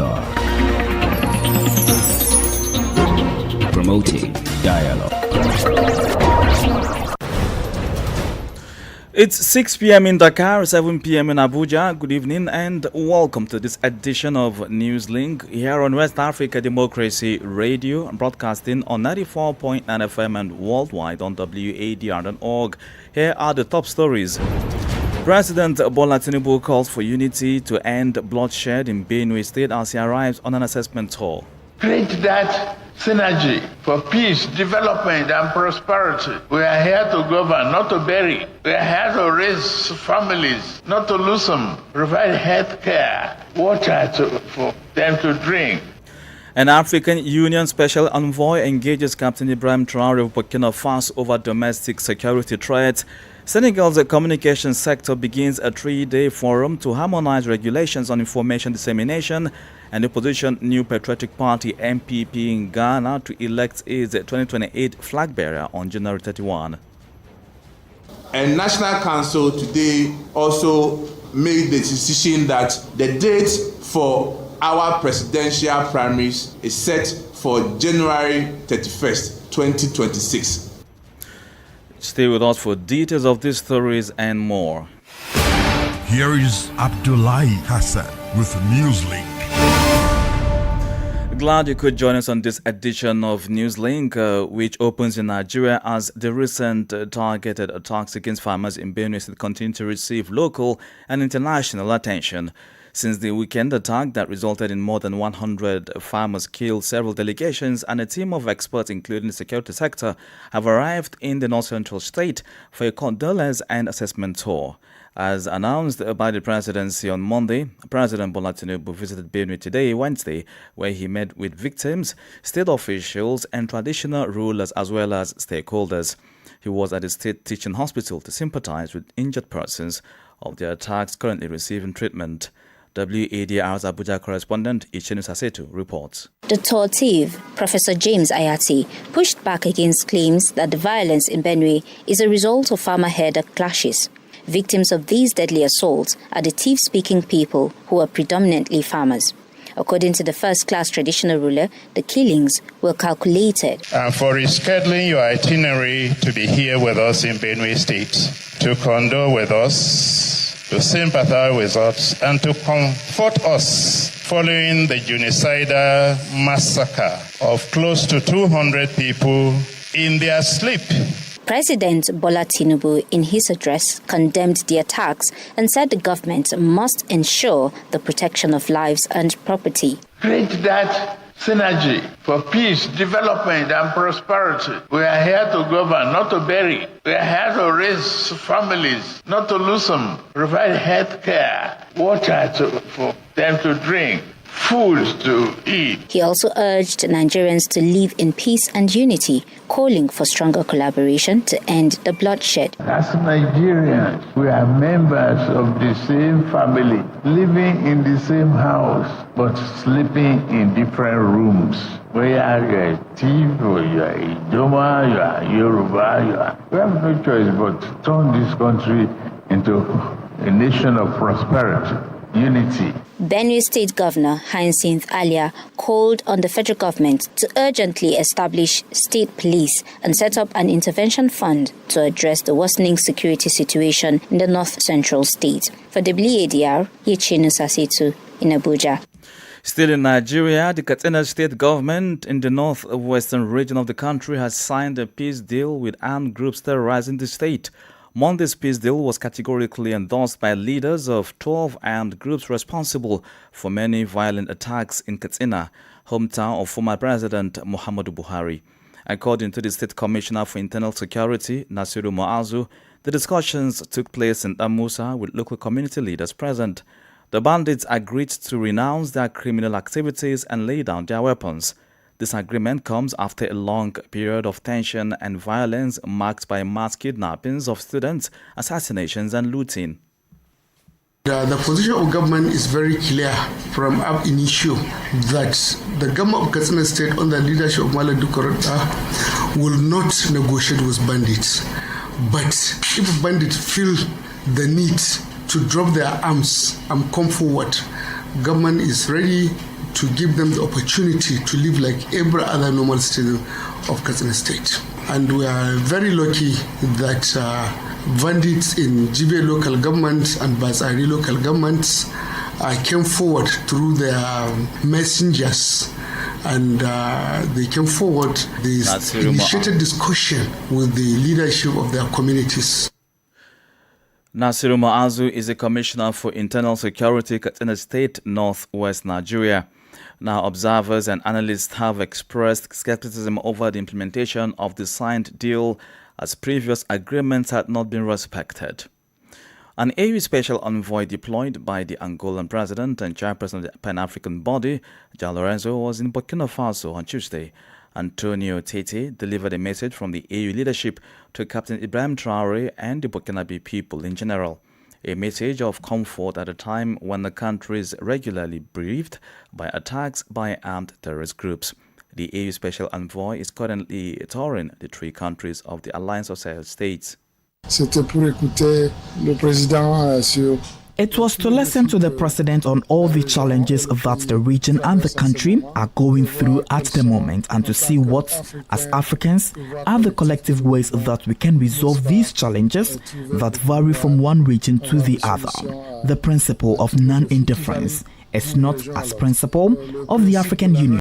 Dakar. Promoting dialogue. It's 6 p.m. in Dakar, 7 p.m. in Abuja. Good evening and welcome to this edition of Newslink here on West Africa Democracy Radio, broadcasting on 94.9 FM and worldwide on wadr.org. Here are the top stories. President Bola Tinubu calls for unity to end bloodshed in Benue State as he arrives on an assessment tour. Create that synergy for peace, development, and prosperity. We are here to govern, not to bury. We are here to raise families, not to lose them. Provide health care, water for them to drink. An African Union Special Envoy engages Captain Ibrahim Traore of Burkina Faso over domestic security threats. Senegal's communication sector begins a 3-day forum to harmonize regulations on information dissemination, and the opposition New Patriotic Party NPP in Ghana to elect its 2028 flag bearer on January 31. And National Council today also made the decision that the date for our presidential primaries is set for January 31st, 2026. Stay with us for details of these stories and more. Here is Abdullahi Hassan with Newslink. Glad you could join us on this edition of Newslink, which opens in Nigeria as the recent targeted attacks against farmers in Benue State continue to receive local and international attention. Since the weekend attack that resulted in more than 100 farmers killed, several delegations and a team of experts, including the security sector, have arrived in the north-central state for a condolence and assessment tour. As announced by the presidency on Monday, President Bola Tinubu visited Benue today, Wednesday, where he met with victims, state officials, and traditional rulers as well as stakeholders. He was at the state teaching hospital to sympathize with injured persons of the attacks currently receiving treatment. WADR's Abuja correspondent Ichenu Sasetu reports. The tortive, Professor James Ayati, pushed back against claims that the violence in Benue is a result of farmer-herder clashes. Victims of these deadly assaults are the thief-speaking people who are predominantly farmers. According to the first-class traditional ruler, the killings were calculated. And for rescheduling your itinerary to be here with us in Benue State, to condole with us, to sympathize with us, and to comfort us following the genocidal massacre of close to 200 people in their sleep. President Bola Tinubu, in his address, condemned the attacks and said the government must ensure the protection of lives and property. Create that synergy for peace, development, and prosperity. We are here to govern, not to bury. We are here to raise families, not to lose them. Provide health care, water for them to drink, food to eat. He also urged Nigerians to live in peace and unity, calling for stronger collaboration to end the bloodshed. As Nigerians, we are members of the same family, living in the same house, but sleeping in different rooms. Whether you are a thief or you are a Idoma, you are Yoruba, we have no choice but to turn this country into a nation of prosperity, unity. Benue State Governor Hyacinth Alia called on the federal government to urgently establish state police and set up an intervention fund to address the worsening security situation in the north-central state. For WADR, Ichenu Sasetu in Abuja. Still in Nigeria, the Katsina state government in the northwestern region of the country has signed a peace deal with armed groups terrorizing the state. Monday's peace deal was categorically endorsed by leaders of 12 armed groups responsible for many violent attacks in Katsina, hometown of former President Muhammadu Buhari. According to the State Commissioner for Internal Security, Nasiru Muazu, the discussions took place in Amusa with local community leaders present. The bandits agreed to renounce their criminal activities and lay down their weapons. This agreement comes after a long period of tension and violence marked by mass kidnappings of students, assassinations and looting. The position of government is very clear from ab initio that the government of Katsina State under the leadership of Malam Dukku will not negotiate with bandits. But if bandits feel the need to drop their arms and come forward, government is ready to give them the opportunity to live like every other normal citizen of Katsina State. And we are very lucky that bandits in Jibe local government and Batsari local governments came forward through their messengers, and they came forward, they initiated discussion with the leadership of their communities. Nasiru Mu'azu is a commissioner for internal security, Katsina State, northwest Nigeria. Now, observers and analysts have expressed skepticism over the implementation of the signed deal, as previous agreements had not been respected. An AU special envoy deployed by the Angolan president and chairperson of the Pan-African body, João Lourenço, was in Burkina Faso on Tuesday. Antonio Tete delivered a message from the AU leadership to Captain Ibrahim Traoré and the Burkinabe people in general. A message of comfort at a time when the country is regularly bereaved by attacks by armed terrorist groups. The AU special envoy is currently touring the three countries of the Alliance of Sahel States. It was to listen to the president on all the challenges that the region and the country are going through at the moment, and to see what, as Africans, are the collective ways that we can resolve these challenges that vary from one region to the other. The principle of non-indifference is not as principle of the African Union.